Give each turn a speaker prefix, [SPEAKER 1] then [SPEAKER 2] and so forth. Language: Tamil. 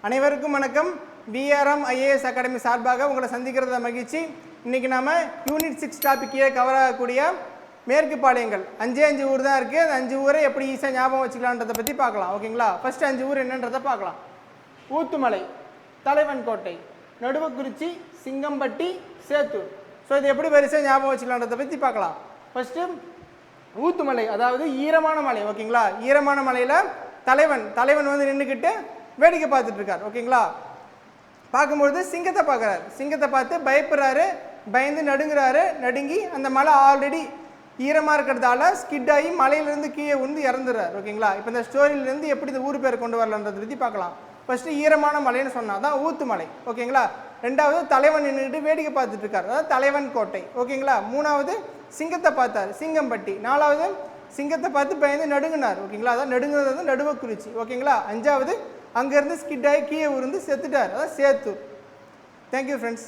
[SPEAKER 1] அனைவருக்கும் வணக்கம். விஆர்எம் ஐஏஎஸ் அகாடமி சார்பாக உங்களை சந்திக்கிறத மகிழ்ச்சி. இன்றைக்கி நம்ம யூனிட் 6 டாப்பிக்கே கவர் ஆகக்கூடிய மேற்கு பாளையங்கள் 5 ஊர் தான் இருக்குது. அந்த 5 ஊரை எப்படி ஈஸியாக ஞாபகம் வச்சுக்கலான்றதை பற்றி பார்க்கலாம். ஓகேங்களா? ஃபஸ்ட்டு 5 ஊர் என்னன்றதை பார்க்கலாம். ஊத்துமலை, தலைவன் கோட்டை, நடுவக்குறிச்சி, சிங்கம்பட்டி, சேத்தூர். ஸோ இது எப்படி வரிசை ஞாபகம் வச்சுக்கலான்றதை பற்றி பார்க்கலாம். ஃபஸ்ட்டு ஊத்துமலை, அதாவது ஈரமான மலை. ஓகேங்களா? ஈரமான மலையில் தலைவன் வந்து நின்றுக்கிட்டு வேடிக்கை பார்த்துட்டு இருக்கார். ஓகேங்களா? பார்க்கும்பொழுது சிங்கத்தை பார்க்குறாரு. சிங்கத்தை பார்த்து பயப்படுறாரு, பயந்து நடுங்குறாரு. நடுங்கி அந்த மலை ஆல்ரெடி ஈரமாக இருக்கிறதால ஸ்கிட் ஆகி மலையிலேருந்து கீழே வந்து இறந்துடுறாரு. ஓகேங்களா? இப்போ இந்த ஸ்டோரியிலேருந்து எப்படி இந்த ஊர் பேர் கொண்டு வரலான்றதை பற்றி பார்க்கலாம். ஃபஸ்ட்டு ஈரமான மலைன்னு சொன்னால் தான் ஊத்துமலை. ஓகேங்களா? ரெண்டாவது தலைவன் நின்றுட்டு வேடிக்கை பார்த்துட்டு இருக்கார், அதாவது தலைவன் கோட்டை. ஓகேங்களா? மூணாவது சிங்கத்தை பார்த்தார், சிங்கம்பட்டி. நாலாவது சிங்கத்தை பார்த்து பயந்து நடுங்கினார். ஓகேங்களா? அதான் நடுங்குறது வந்து நடுவக்குறிச்சி. ஓகேங்களா? அஞ்சாவது அங்கேருந்து ஸ்கிட் ஆகி கீழே உருந்து செத்துட்டார், அதான் சேத்தூர். Thank you friends.